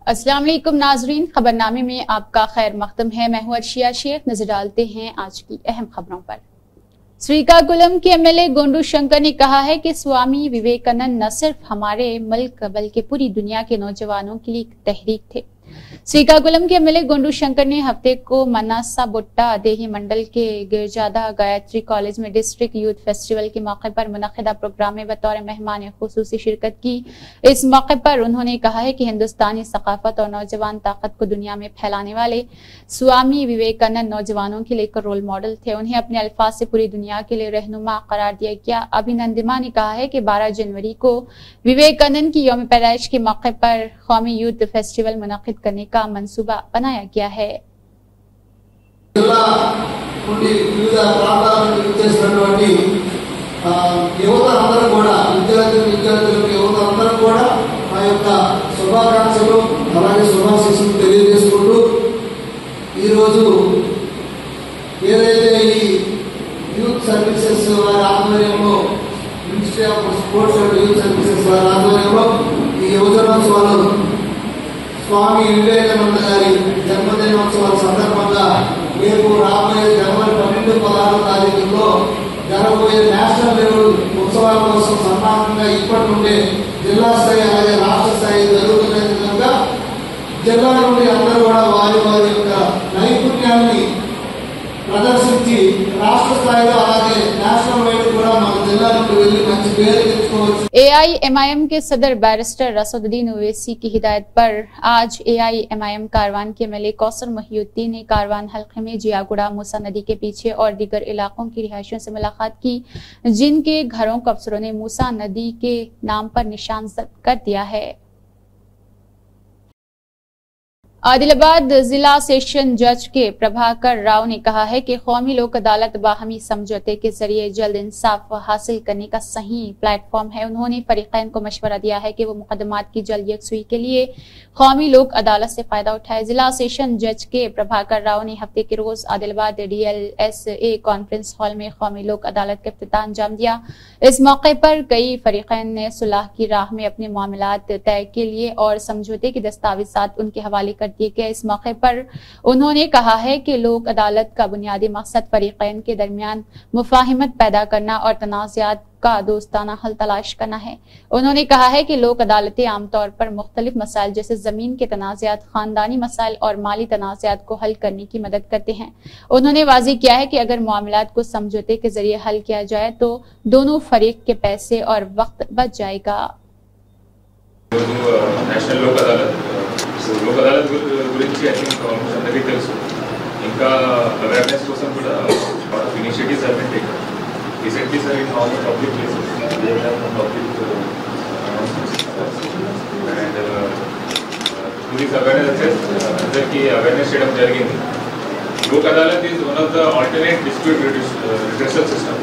अस्सलाम वालेकुम नाजरीन, खबरनामे में आपका खैर मकदम है। मैं हूं अर्शिया शेख। नजर डालते हैं आज की अहम खबरों पर। श्रीकाकुलम के एमएलए गोंडू शंकर ने कहा है कि स्वामी विवेकानंद न सिर्फ हमारे मुल्क बल्कि पूरी दुनिया के नौजवानों के लिए एक तहरीक थे। श्रीकाकुलम के एमएलए गोंडू शंकर ने हफ्ते को मनासा बुट्टा देही मंडल के गिरजादा गायत्री कॉलेज में डिस्ट्रिक्ट यूथ फेस्टिवल के मौके पर मुनक़िदा प्रोग्राम में बतौर मेहमान खुसूसी शिरकत की। इस मौके पर उन्होंने कहा है कि हिंदुस्तानी सकाफत और नौजवान ताकत को दुनिया में फैलाने वाले स्वामी विवेकानंद नौजवानों के लिए एक रोल मॉडल थे। उन्हें अपने अल्फाज से पूरी दुनिया के लिए रहनुमा करार दिया गया। अभिनंदमा ने कहा है कि 12 जनवरी को विवेकानंद की यौम पैदाइश के मौके पर कौमी यूथ फेस्टिवल मुनक़िद करने का मंसूबा बनाया गया है। యూత్ సర్వీసెస్ వారి ఆధ్వర్యంలో ministry of sports and youth services వారి ఆధ్వర్యంలో ఈ యువజనోత్సవాలు స్వామి వివేకానంద గారి జన్మదినోత్సవాల సందర్భంగా రేపు రాబోయే జనవరి 12-16 తారీఖుల్లో జరగబోయే నేషనల్ లెవెల్ ఉత్సవాల కోసం సన్నాహంగా ఇప్పటి నుండే జిల్లా స్థాయి అలాగే రాష్ట్ర స్థాయి జరుగుతున్న విధంగా జిల్లా నుండి అందరూ కూడా వారి వారి యొక్క నైపుణ్యాన్ని ప్రదర్శించి రాష్ట్ర స్థాయిలో అలాగే నేషనల్ వైడ్ కూడా మన జిల్లా నుండి వెళ్ళి మంచి పేరు తెచ్చుకోవచ్చు। AIMIM के सदर बैरिस्टर रसूदुद्दीन ओवैसी की हिदायत पर आज AIMIM कारवान के एमएलए कौसर मोहिउद्दीन ने कारवान हल्के में जियागुड़ा मूसा नदी के पीछे और दीगर इलाकों की रिहायशियों से मुलाकात की, जिनके घरों को अफसरों ने मूसा नदी के नाम पर निशानजद कर दिया है। आदिलाबाद जिला सेशन जज के प्रभाकर राव ने कहा है कि कौमी लोक अदालत बाहमी समझौते के जरिए जल्द इंसाफ हासिल करने का सही प्लेटफॉर्म है। उन्होंने फरीकैन को मशवरा दिया है कि वो मुकदमात की जल्द यकसुई के लिए कौमी लोक अदालत से फायदा उठाए। जिला सेशन जज के प्रभाकर राव ने हफ्ते के रोज आदिलाबाद DLSA कॉन्फ्रेंस हॉल में कौमी लोक अदालत का इफ्तिताह अंजाम दिया। इस मौके पर कई फरीकैन ने सुलह की राह में अपने मामलात तय के लिए और समझौते के दस्तावेजात उनके हवाले कर दिए गए। इस मौके पर उन्होंने कहा है कि लोक अदालत का बुनियादी मकसद फरीकैन के दरमियान मुफाहिमत पैदा करना और तनाज़ात का दोस्ताना हल तलाश करना है। उन्होंने कहा है कि लोक अदालतें आमतौर पर मुख्तलिफ मसाइल जैसे जमीन के तनाज़ात, खानदानी मसाइल और माली तनाज़ात को हल करने की मदद करते हैं। उन्होंने वाज़ेह किया है कि अगर मामलात को समझौते के जरिए हल किया जाए तो दोनों फरीक के पैसे और वक्त बच जाएगा। लोक अदालत గురించి ఐ థింక్ ఆల్మోస్ట్ అందరికీ తెలుసు। ఇంకా అవేర్నెస్ కోసం కూడా initiatives have been taken recently sir in all public places they have some public and to this awareness అందరికీ అవేర్నెస్ చేయడం జరిగింది। Lok Adalat is one of the alternate dispute redressal system.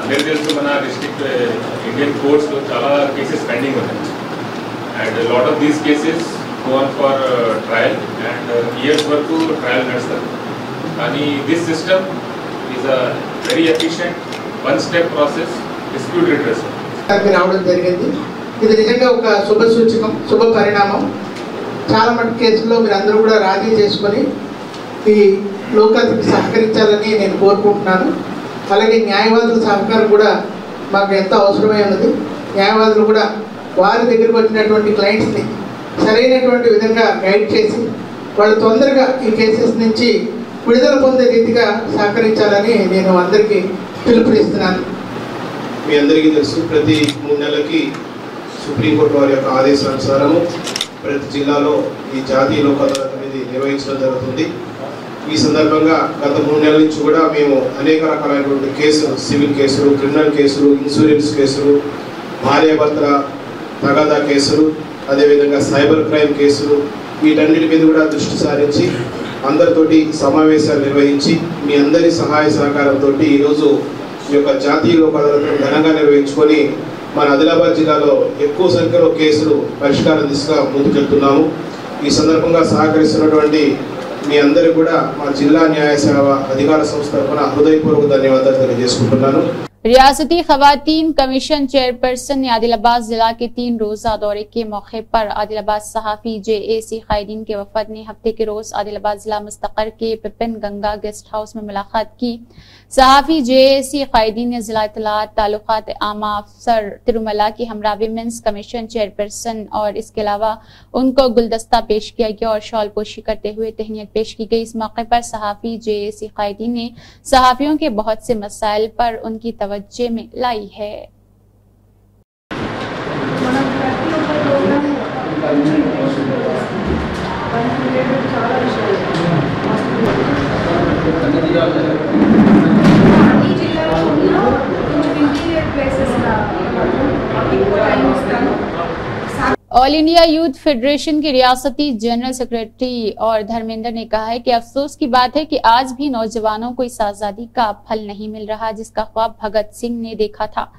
అందరికీ తెలుసు మన డిస్ట్రిక్ట్ ఇండియన్ కోర్ట్స్లో చాలా కేసెస్ పెండింగ్ ఉన్నాయి and lot of these cases go on for trial and years వరకు ట్రయల్ నడుస్తారు। కానీ this system is a very efficient one step process dispute redressal రావడం జరిగింది। ఇది నిజంగా ఒక శుభ సూచకం, శుభ పరిణామం। చాలా మటుకు కేసుల్లో మీరందరూ కూడా రాజీ చేసుకొని ఈ లోకానికి సహకరించాలని నేను కోరుకుంటున్నాను। అలాగే న్యాయవాదుల సహకారం కూడా మాకు ఎంతో అవసరమై ఉన్నది। న్యాయవాదులు కూడా వారి దగ్గరకు వచ్చినటువంటి క్లయింట్స్ని సరైనటువంటి విధంగా గైడ్ చేసి వాళ్ళు తొందరగా ఈ కేసెస్ నుంచి విడుదల పొందే రీతిగా సహకరించాలని నేను అందరికీ పిలుపునిస్తున్నాను। మీ అందరికీ తెలుసు, ప్రతి 3 నెలలకి సుప్రీంకోర్టు వారి యొక్క ఆదేశానుసారము ప్రతి జిల్లాలో ఈ జాతీయ లోక్ అదాలత్ అనేది నిర్వహించడం జరుగుతుంది। ఈ సందర్భంగా గత 3 నెలల నుంచి కూడా మేము అనేక రకాలైనటువంటి కేసులు, సివిల్ కేసులు, క్రిమినల్ కేసులు, ఇన్సూరెన్స్ కేసులు, భార్యాభర్తల తగాదా కేసులు, అదేవిధంగా సైబర్ క్రైమ్ కేసులు, వీటన్నిటి మీద కూడా దృష్టి సారించి అందరితోటి సమావేశాలు నిర్వహించి మీ అందరి సహాయ సహకారంతో ఈరోజు ఈ యొక్క జాతీయ లోక్ అదాలత్ను ఘనంగా నిర్వహించుకొని మన ఆదిలాబాద్ జిల్లాలో ఎక్కువ సంఖ్యలో కేసులు పరిష్కారం దిశగా ముందుకెళ్తున్నాము। ఈ సందర్భంగా సహకరిస్తున్నటువంటి మీ అందరికీ కూడా మా జిల్లా న్యాయ సేవ అధికార సంస్థ తరఫున హృదయపూర్వక ధన్యవాదాలు తెలియజేసుకుంటున్నాను। रियासती खवातीन कमीशन चेयरपर्सन ने आदिलाबाद जिला के 3 रोजा दौरे के मौके पर आदिलाबाद सहाफी JAC कायदीन के वफद ने हफ्ते के रोज आदिलाबाद जिला मुस्तकर के पिपिन गंगा गेस्ट हाउस में मुलाकात की। सहाफी JAC कायदीन ने जिला इत्तलात ताल्लुकात आमा अफसर तिरुमला की हमरा विमेंस कमीशन चेयरपर्सन और इसके अलावा उनको गुलदस्ता पेश किया गया और शॉल पोशी करते हुए तहनीत पेश की गई। इस मौके पर सहाफी JAC कायदीन ने सहाफियों के बहुत से मसाइल पर उनकी तवज्जो में लाई है। ऑल इंडिया यूथ फेडरेशन के रियासती जनरल सेक्रेटरी और धर्मेंद्र ने कहा है कि अफसोस की बात है कि आज भी नौजवानों को इस आजादी का फल नहीं मिल रहा जिसका ख्वाब भगत सिंह ने देखा था।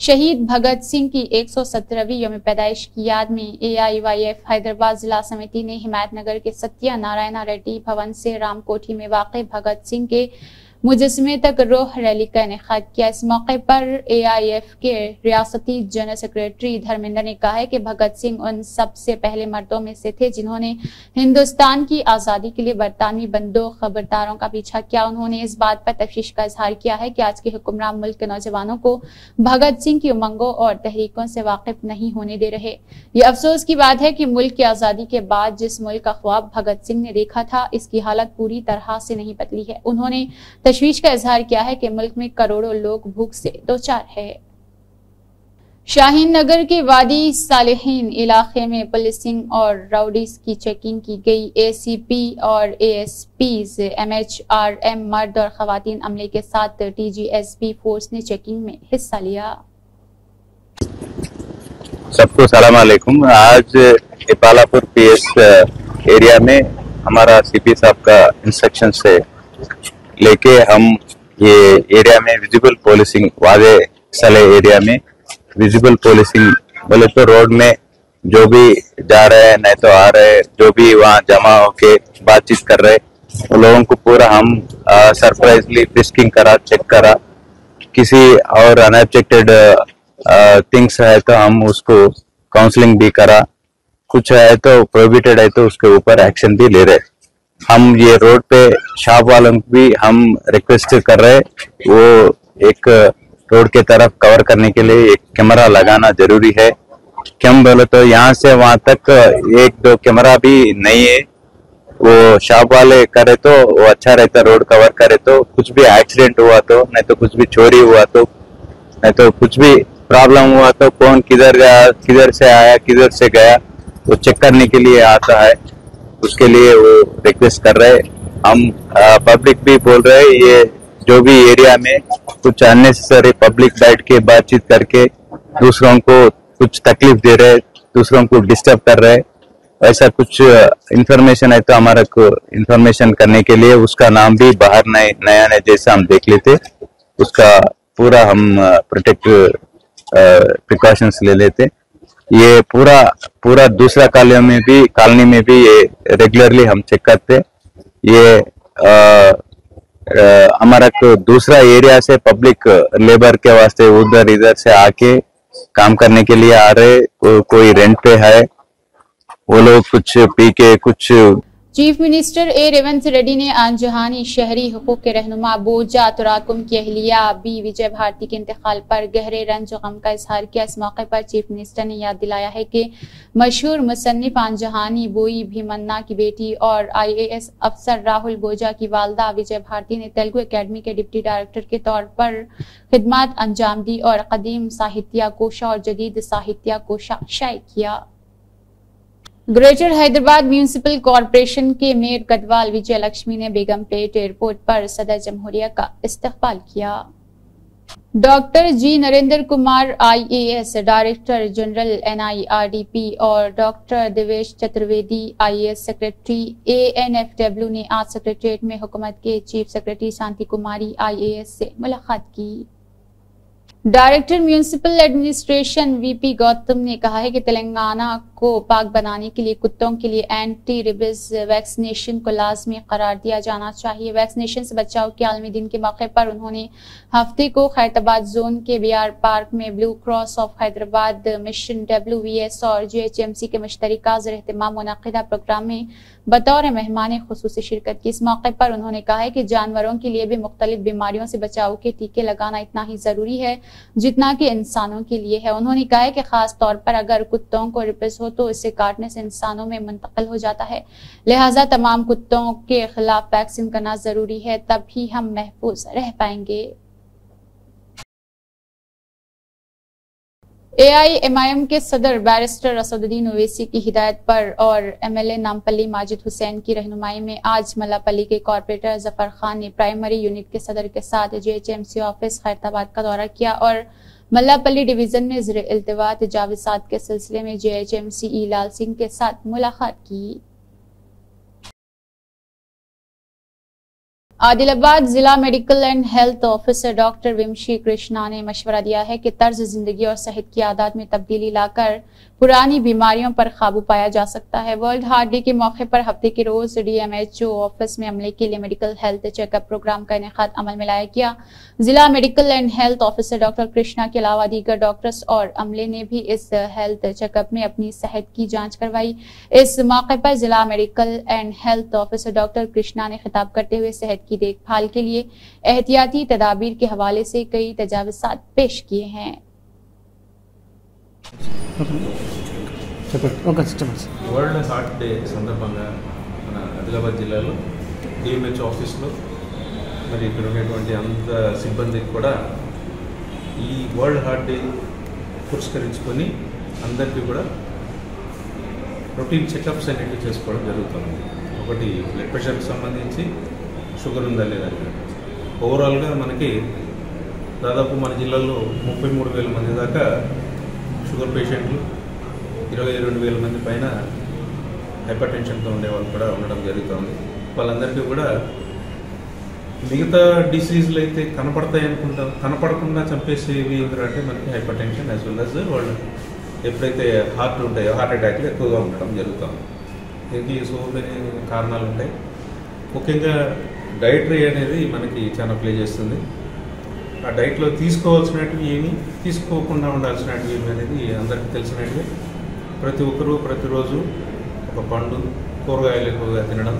शहीद भगत सिंह की 117वीं यौम पैदाइश की याद में AIYF हैदराबाद जिला समिति ने हिमायतनगर के सत्या नारायण रेड्डी भवन से रामकोठी में वाक़े भगत सिंह के मुजस्मे तक रोह रैली का इनेकाद किया। इस मौके पर AIF के रियासती जनरल सेक्रेटरी धर्मेंद्र ने कहा है कि भगत सिंह उन सबसे पहले मर्दों में से थे जिन्होंने हिंदुस्तान की आजादी के लिए बरतानवी बंदूक खबरदारों का पीछा किया। उन्होंने इस बात पर तशवीश का इजहार किया है कि आज के हुक्मरान मुल्क के नौजवानों को भगत सिंह की उमंगों और तहरीकों से वाकिफ नहीं होने दे रहे। ये अफसोस की बात है कि मुल्क की आजादी के बाद जिस मुल्क का ख्वाब भगत सिंह ने देखा था इसकी हालत पूरी तरह से नहीं बदली है। उन्होंने तशवीश का इजहार किया है कि मुल्क में करोड़ों लोग भूख से दोचार है। शाहीन नगर के वादी सालेहीन इलाके में पुलिसिंग और राउडीज की चेकिंग की गई। ACP और ASPs MHRM मर्द और खवातीन अमले के साथ TGSB फोर्स ने चेकिंग में हिस्सा लिया। सबको सलाम अलैकुम। आज इपालापुर PS एरिया में हमारा CP साहब का इंस्ट्रक्शन से लेके हम ये एरिया में विजिबल पोलिसिंग वादे सले एरिया में विजिबल पोलिसिंग बोले तो रोड में जो भी जा रहे हैं नहीं तो आ रहे जो भी वहाँ जमा होके बातचीत कर रहे उन लोगों को पूरा हम सरप्राइजली फ्रिस्किंग करा, चेक करा। किसी और अनएब्जेक्टेड थिंग्स है तो हम उसको काउंसलिंग भी करा, कुछ है तो प्रोहिबिटेड है तो उसके ऊपर एक्शन भी ले रहे। हम ये रोड पे शॉप वालों को भी हम रिक्वेस्ट कर रहे वो एक रोड के तरफ कवर करने के लिए एक कैमरा लगाना जरूरी है। क्यों बोले तो यहाँ से वहां तक 1-2 कैमरा भी नहीं है। वो शॉप वाले करे तो वो अच्छा रहता, रोड कवर करे तो कुछ भी एक्सीडेंट हुआ तो नहीं तो कुछ भी चोरी हुआ तो नहीं तो कुछ भी प्रॉब्लम हुआ तो कौन किधर गया, किधर से आया, किधर से गया वो चेक करने के लिए आता है। उसके लिए वो रिक्वेस्ट कर रहे। हम पब्लिक भी बोल रहे ये जो भी एरिया में कुछ अननेसेसरी पब्लिक बैठ के बातचीत करके दूसरों को कुछ तकलीफ दे रहे, दूसरों को डिस्टर्ब कर रहे, ऐसा कुछ इंफॉर्मेशन है तो हमारा को इंफॉर्मेशन करने के लिए उसका नाम भी बाहर नया जैसा हम देख लेते, उसका पूरा हम प्रोटेक्ट प्रिकॉशंस ले लेते। ये पूरा दूसरा कॉलोनी में भी ये रेगुलरली हम चेक करते। ये हमारा दूसरा एरिया से पब्लिक लेबर के वास्ते उधर इधर से आके काम करने के लिए आ रहे, कोई रेंट पे है, वो लोग कुछ पी के कुछ। चीफ मिनिस्टर रेवंत रेड्डी ने आंजहानी शहरी हुकूक के रहनुमा बोजा तुराकुम की अहलिया बी विजय भारती के इंतकाल पर गहरे रंज गम का इजहार किया। इस मौके पर चीफ मिनिस्टर ने याद दिलाया है कि मशहूर मुसन्निफ आंजहानी बोई भीमन्ना की बेटी और IAS अफसर राहुल बोजा की वालदा विजय भारती ने तेलुगु एकेडमी के डिप्टी डायरेक्टर के तौर पर खिदमत अंजाम दी और कदीम साहित्य कोशा और जदीद साहित्य कोशा शाये किया। ग्रेटर हैदराबाद म्यूनिसिपल कॉरपोरेशन के मेयर गदवाल विजय लक्ष्मी ने बेगमपेट एयरपोर्ट पर सदर जमहूरिया का इस्तकबाल किया। Doctor G Narendra Kumar IAS director general NIRDP और doctor Devesh Chaturvedi IAS secretary ANFW ने आज सेक्रेटरीट में हुकूमत के chief secretary Shanti Kumari IAS से मुलाकात की। Director municipal administration VP Gautam ने कहा है कि तेलंगाना को पाक बनाने के लिए कुत्तों के लिए एंटी रेबीज वैक्सीनेशन को लाजमी करार दिया जाना चाहिए। वैक्सीनेशन से बचाव के आलमी दिन के मौके पर उन्होंने हफ्ते को खैरताबाद जोन के बीआर पार्क में blue cross of Hyderabad mission WVS और GHMC के मुश्तरका ज़र-एहतमाम मुनक़िदा प्रोग्राम में बतौर मेहमान खुसूसी शिरकत की। इस मौके पर उन्होंने कहा है कि जानवरों के लिए भी मुख्तलिफ बीमारियों से बचाव के टीके लगाना इतना ही जरूरी है जितना कि इंसानों के लिए है। उन्होंने कहा है कि खास तौर पर अगर कुत्तों को रेबीज हो तो इसे काटने से इंसानों में मुंतकिल हो जाता है, लिहाजा तमाम कुत्तों के खिलाफ वैक्सीन करना जरूरी है, तभी हम महफूज रह पाएंगे। AIMIM के सदर बैरिस्टर असदुद्दीन ओवैसी की हिदायत पर और MLA नामपल्ली माजिद हुसैन की रहनुमाई में आज मल्लापल्ली के कॉर्पोरेटर जफर खान ने प्राइमरी यूनिट के सदर के साथ GHMC ऑफिस खैरताबाद का दौरा किया और मल्लापल्ली डिवीजन में ज़र इल्तिवा तजावीज़ात के सिलसिले में GHMC ई लाल सिंह के साथ मुलाकात की। आदिलाबाद जिला medical and health officer doctor Vamshi Krishna ने मशवरा दिया है कि तर्ज जिंदगी और सेहत की आदत में तब्दीली लाकर पुरानी बीमारियों पर काबू पाया जा सकता है। वर्ल्ड हार्ट डे के मौके पर हफ्ते के रोज DMHO ऑफिस में अमले के लिए मेडिकल हेल्थ चेकअप प्रोग्राम का इनेकाद अमल में लाया गया। जिला medical and health officer doctor Krishna के अलावा दीगर डॉक्टर्स और अमले ने भी इस हेल्थ चेकअप में अपनी सेहत की जांच करवाई। इस मौके पर जिला medical and health officer doctor Krishna ने खिताब करते हुए सेहत की देखभाल के लिए एहतियाती तदाबीर के हवाले से कई तजावीज़ात पेश किए हैं। వరల్డ్ హార్ట్ డే సందర్భంగా మన ఆదిలాబాద్ జిల్లాలో DMHO ఆఫీస్లో మరి ఇక్కడ ఉన్నటువంటి అంత సిబ్బందికి కూడా ఈ వరల్డ్ హార్ట్ డే పురస్కరించుకొని అందరికీ కూడా రొటీన్ చెకప్స్ అనేవి చేసుకోవడం జరుగుతుంది. ఒకటి బ్లడ్ ప్రెషర్కి సంబంధించి షుగర్ ఉందా లేదా, ఓవరాల్గా మనకి దాదాపు మన జిల్లాలో 33,000 మంది దాకా షుగర్ పేషెంట్లు, 22,000 మంది పైన హైపర్ టెన్షన్తో ఉండే వాళ్ళు కూడా ఉండడం జరుగుతుంది. వాళ్ళందరికీ కూడా మిగతా డిసీజులు అయితే కనపడతాయి అనుకుంటాం, కనపడకుండా చంపేసేవి ఏంటంటే మనకి hyper tension as well as వాళ్ళు ఎప్పుడైతే హార్ట్ ఉంటాయో హార్ట్ అటాక్లు ఎక్కువగా ఉండడం జరుగుతుంది. దీనికి సో మెనీ కారణాలు ఉంటాయి. ముఖ్యంగా డైటరీ అనేది మనకి చాలా ప్లే చేస్తుంది. ఆ డైట్లో తీసుకోవాల్సినవి ఏమి, తీసుకోకుండా ఉండాల్సినవి ఏమి అనేది అందరికీ తెలిసినవి. ప్రతి ఒక్కరూ ప్రతిరోజు ఒక పండు, కూరగాయలు ఎక్కువగా తినడం,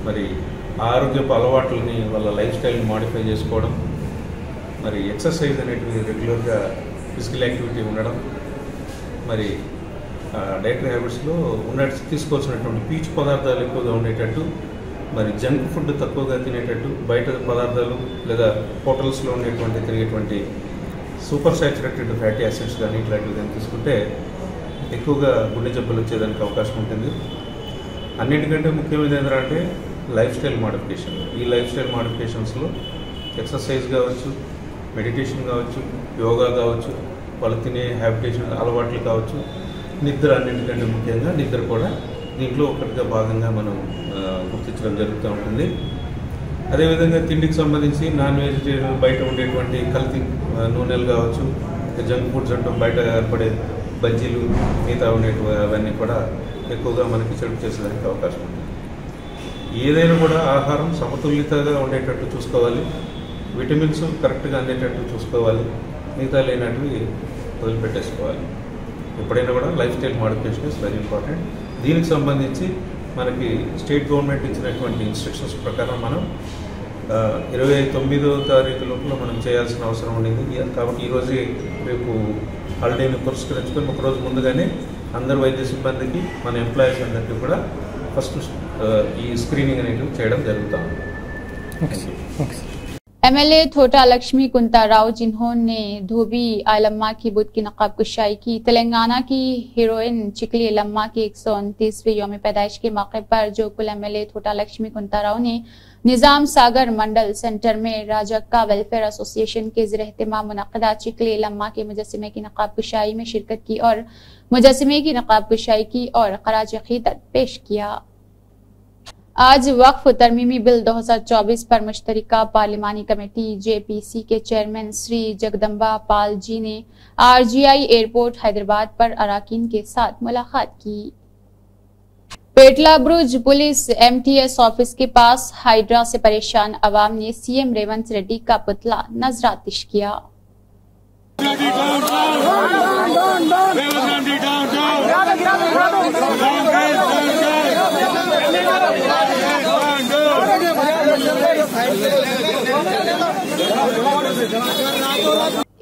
మరి ఆరోగ్యపు అలవాట్లని వాళ్ళ లైఫ్ స్టైల్ని మాడిఫై చేసుకోవడం, మరి ఎక్సర్సైజ్ అనేటివి రెగ్యులర్గా ఫిజికల్ యాక్టివిటీ ఉండడం, మరి డైటరీ హ్యాబిట్స్లో తీసుకోవాల్సినటువంటి పీచు పదార్థాలు ఎక్కువగా ఉండేటట్టు, మరి జంక్ ఫుడ్ తక్కువగా తినేటట్టు, బయట పదార్థాలు లేదా హోటల్స్లో ఉండేటువంటి తిరిగేటువంటి సూపర్ సాచురేటెడ్ ఫ్యాటీ యాసిడ్స్ కానీ ఇట్లాంటివి కానీ తీసుకుంటే ఎక్కువగా గుండె జబ్బులు వచ్చేదానికి అవకాశం ఉంటుంది. అన్నిటికంటే ముఖ్యమైనది ఏంటంటే లైఫ్ స్టైల్ మాడిఫికేషన్. ఈ లైఫ్ స్టైల్ మాడిఫికేషన్స్లో ఎక్సర్సైజ్ కావచ్చు, మెడిటేషన్ కావచ్చు, యోగా కావచ్చు, వాళ్ళు తినే హ్యాబిటేషన్ అలవాట్లు కావచ్చు, నిద్ర, అన్నింటికంటే ముఖ్యంగా నిద్ర కూడా దీంట్లో ఒకటిగా భాగంగా మనం గుర్తించడం జరుగుతూ ఉంటుంది. అదేవిధంగా తిండికి సంబంధించి నాన్ వెజిటేరియన్ బయట ఉండేటువంటి కల్తీ నూనెలు కావచ్చు, జంక్ ఫుడ్స్ అంటూ బయట ఏర్పడే బజ్జీలు, మిగతా ఉండేటువంటి అవన్నీ కూడా ఎక్కువగా మనకి చెడు చేసేదానికి అవకాశం ఉంటుంది. ఏదైనా కూడా ఆహారం సమతుల్యతగా ఉండేటట్టు చూసుకోవాలి, విటమిన్స్ కరెక్ట్గా అందేటట్టు చూసుకోవాలి, మిగతా లేనటివి వదిలిపెట్టేసుకోవాలి. ఎప్పుడైనా కూడా life style modification is very important. దీనికి సంబంధించి మనకి స్టేట్ గవర్నమెంట్ ఇచ్చినటువంటి ఇన్స్ట్రక్షన్స్ ప్రకారం మనం 29వ తారీఖు లోపల మనం చేయాల్సిన అవసరం ఉండేది. కాబట్టి ఈరోజు రేపు హాలిడేని పురస్కరించుకొని ఒకరోజు ముందుగానే అందరు వైద్య సిబ్బందికి, మన ఎంప్లాయీస్ అందరికీ కూడా ఫస్ట్ ఈ స్క్రీనింగ్ అనేవి చేయడం జరుగుతుంది. MLA थोटा लक्ष्मी कुंता राव, जिन्होंने धोबी आलम्मा की बुत की नकाब कुशाई की। तेलंगाना की हीरोइन चिकली लम्मा की 129वीं यौम पैदाइश के मौके पर जोकुल MLA थोटा लक्ष्मी कुंता राव ने निजाम सागर मंडल सेंटर में राजक्का वेलफेयर एसोसिएशन के ज़र-ए-एहतमाम मुनक़िदा चिकली लम्मा के मुजस्सिमे की नकाब कुशाई में शिरकत की और मुजस्सिमे की नकाब कुशाई की और ख़राज अक़ीदत पेश किया। आज वक्फ तरमीमी बिल 2024 पर मुश्तरका पार्लिमानी कमेटी JPC के चेयरमैन श्री जगदम्बा पाल जी ने RGI एयरपोर्ट हैदराबाद पर अराकीन के साथ मुलाकात की। पेटला बुर्ज पुलिस MTS ऑफिस के पास हाइड्रा से परेशान अवाम ने CM रेवंत रेड्डी का पुतला नजरातिश किया।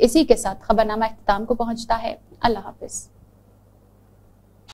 इसी के साथ खबरनामा इख्तिताम को पहुंचता है। अल्लाह हाफिज।